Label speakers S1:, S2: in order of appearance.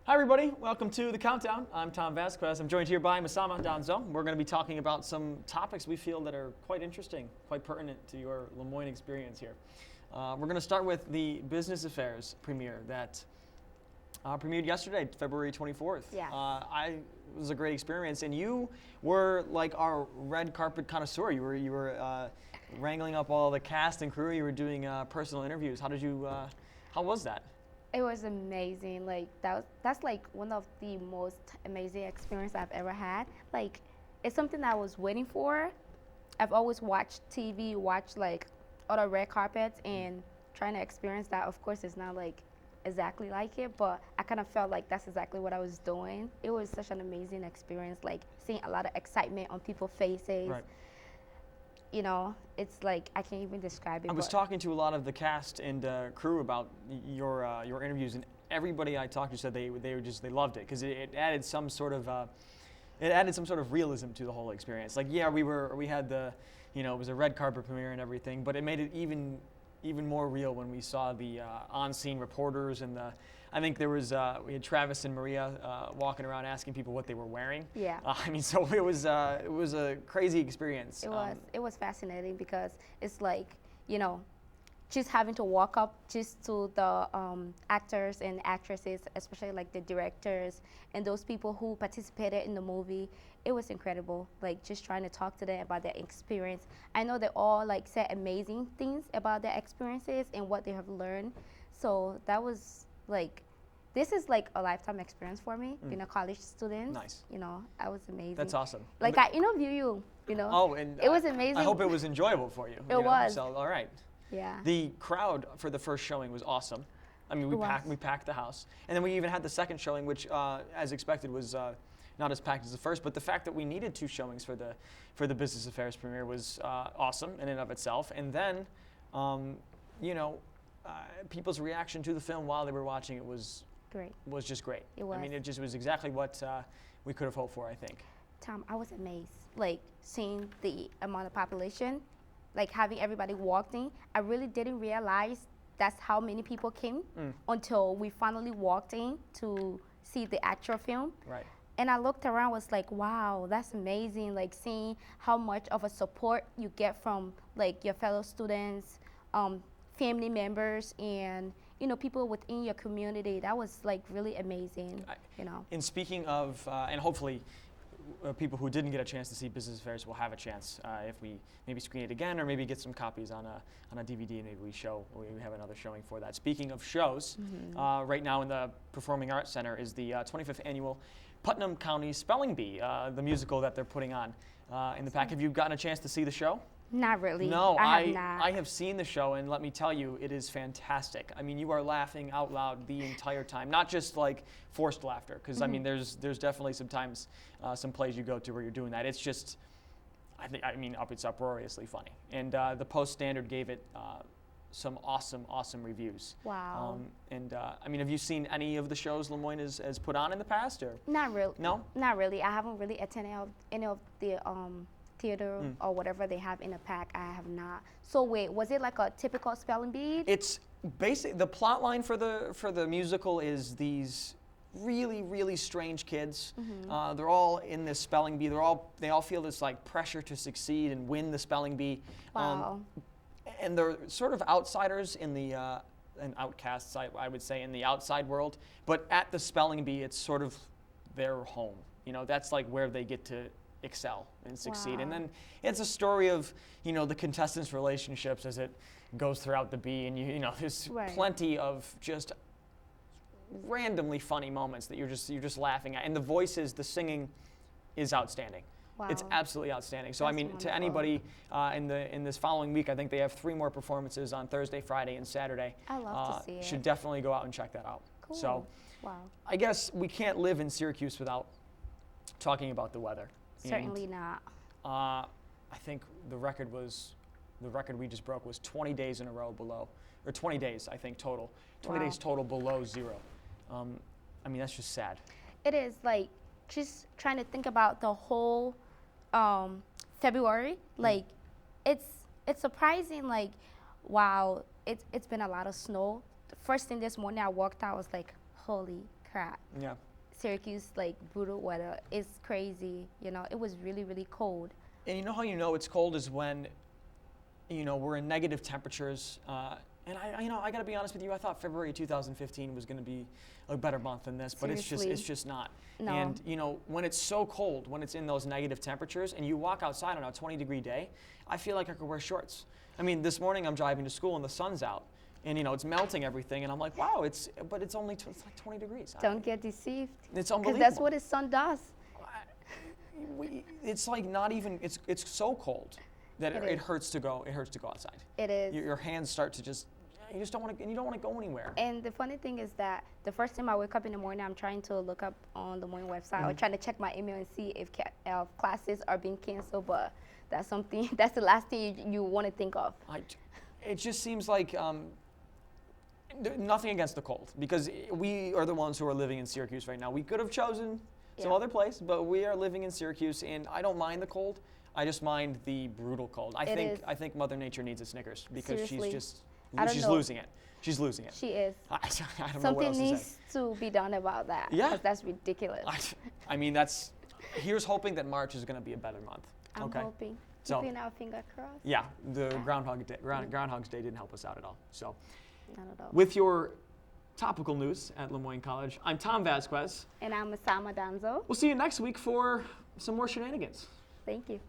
S1: Hi everybody, welcome to the Countdown. I'm Tom Vasquez. I'm joined here by Masama Danzo. We're going to be talking about some topics we feel that are quite interesting, quite pertinent to your Lemoyne experience here. We're going to start with the Business Affairs premiere that premiered yesterday, February 24th.
S2: Yes.
S1: It was a great experience, and you were like our red carpet connoisseur. You were wrangling up all the cast and crew. You were doing personal interviews. How was that?
S2: It was amazing. Like that's like one of the most amazing experience I've ever had. Like it's something that I was waiting for. I've always watched TV, watched like other red carpets, and trying to experience that. Of course, it's not like exactly like it, but I kind of felt like that's exactly what I was doing. It was such an amazing experience. Like seeing a lot of excitement on people's faces.
S1: Right.
S2: You know, it's like I can't even describe it.
S1: I was talking to a lot of the cast and crew about your interviews, and everybody I talked to said they loved it because it added some sort of realism to the whole experience. Like we had it was a red carpet premiere and everything, but it made it even more real when we saw the on-scene reporters and I think there was we had Travis and Maria walking around asking people what they were wearing.
S2: Yeah.
S1: So it was a crazy experience.
S2: It was fascinating because it's like, just having to walk up just to the actors and actresses, especially like the directors and those people who participated in the movie. It was incredible, like just trying to talk to them about their experience. I know they all like said amazing things about their experiences and what they have learned. So that was like, this is like a lifetime experience for me, being a college student.
S1: Nice.
S2: I was amazing.
S1: That's awesome.
S2: Like I interview you,
S1: Oh, and
S2: it was amazing.
S1: I hope it was enjoyable for you.
S2: It was.
S1: So, all right.
S2: Yeah.
S1: The crowd for the first showing was awesome. I mean, we packed the house, and then we even had the second showing, which, as expected, was not as packed as the first. But the fact that we needed two showings for the Business Affairs premiere was awesome in and of itself. And then, people's reaction to the film while they were watching it was
S2: great.
S1: Was just great.
S2: It was.
S1: I mean, it just was exactly what we could have hoped for, I think.
S2: Tom, I was amazed, like seeing the amount of population, like having everybody walking. I really didn't realize that's how many people came until we finally walked in to see the actual film.
S1: Right.
S2: And I looked around, was like, wow, that's amazing. Like seeing how much of a support you get from like your fellow students, family members, and people within your community. That was like really amazing.
S1: And speaking of, and hopefully people who didn't get a chance to see Business Affairs will have a chance if we maybe screen it again or maybe get some copies on a DVD and maybe we have another showing for that. Speaking of shows, right now in the Performing Arts Center is the 25th annual Putnam County Spelling Bee, the musical that they're putting on in the pack. Have you gotten a chance to see the show?
S2: Not really.
S1: No,
S2: I have not.
S1: I have seen the show, and let me tell you, it is fantastic. I mean, you are laughing out loud the entire time, not just like forced laughter, because I mean, there's definitely sometimes some plays you go to where you're doing that. It's just, it's uproariously funny. And the Post Standard gave it some awesome reviews.
S2: Wow.
S1: Have you seen any of the shows Lemoyne has put on in the past, or?
S2: Not really.
S1: No?
S2: Not really. I haven't really attended any of the theater or whatever they have in the pack. I have not. So wait, was it like a typical spelling bee?
S1: It's basically the plot line for the musical is these really strange kids. They're all in this spelling bee. They all feel this like pressure to succeed and win the spelling bee.
S2: Wow.
S1: And they're sort of outsiders in the and outcasts, I would say, in the outside world. But at the spelling bee, it's sort of their home. That's like where they get to excel and succeed.
S2: Wow.
S1: And then it's a story of the contestants' relationships as it goes throughout the bee, and there's plenty of just randomly funny moments that you're just laughing at, and the singing is outstanding.
S2: Wow.
S1: It's absolutely outstanding. So
S2: That's
S1: I mean,
S2: wonderful.
S1: to anybody in this following week, I think they have 3 more performances on Thursday, Friday, and Saturday.
S2: I love to see it.
S1: Should definitely go out and check that out.
S2: Cool.
S1: So
S2: wow.
S1: I guess we can't live in Syracuse without talking about the weather.
S2: Certainly not.
S1: I think the record we just broke was 20 days in a row below, or 20 days I think total, 20
S2: Wow.
S1: days total below zero. That's just sad.
S2: It is like just trying to think about the whole February. Like it's surprising. Like wow, it's been a lot of snow. The first thing this morning I walked out, I was like, holy crap.
S1: Yeah.
S2: Syracuse, like brutal weather. It's crazy. You know, it was really, really cold.
S1: And you know how you know it's cold is when, we're in negative temperatures. And I got to be honest with you. I thought February 2015 was going to be a better month than this, but it's just not.
S2: No.
S1: And when it's so cold, when it's in those negative temperatures, and you walk outside on a 20-degree day, I feel like I could wear shorts. I mean, this morning I'm driving to school and the sun's out, and it's melting everything, and I'm like, wow, it's only it's like 20 degrees.
S2: Don't get deceived.
S1: It's
S2: Because
S1: unbelievable.
S2: that's what the sun does.
S1: It's like not even. It's so cold that it hurts to go. It hurts to go outside.
S2: It is.
S1: Your hands start to just. You just don't want to. And you don't want to go anywhere.
S2: And the funny thing is that the first time I wake up in the morning, I'm trying to look up on the morning website or trying to check my email and see if classes are being canceled. But that's something. That's the last thing you want to think of.
S1: It just seems like nothing against the cold, because we are the ones who are living in Syracuse right now. We could have chosen some other place, but we are living in Syracuse, and I don't mind the cold. I just mind the brutal cold. I think Mother Nature needs a Snickers, because
S2: Seriously.
S1: she's losing it. She's losing it.
S2: She is.
S1: I don't know what
S2: Something
S1: else to say.
S2: needs to be done about that.
S1: Yeah.
S2: Because that's ridiculous.
S1: I mean, here's hoping that March is going to be a better month.
S2: I'm
S1: Okay.
S2: hoping.
S1: So-
S2: Keeping our finger crossed.
S1: Yeah, the Groundhog's Day didn't help us out at all. So,
S2: Not at all.
S1: with your topical news at Lemoyne College, I'm Tom Vasquez.
S2: And I'm Masama Danzo.
S1: We'll see you next week for some more shenanigans.
S2: Thank you.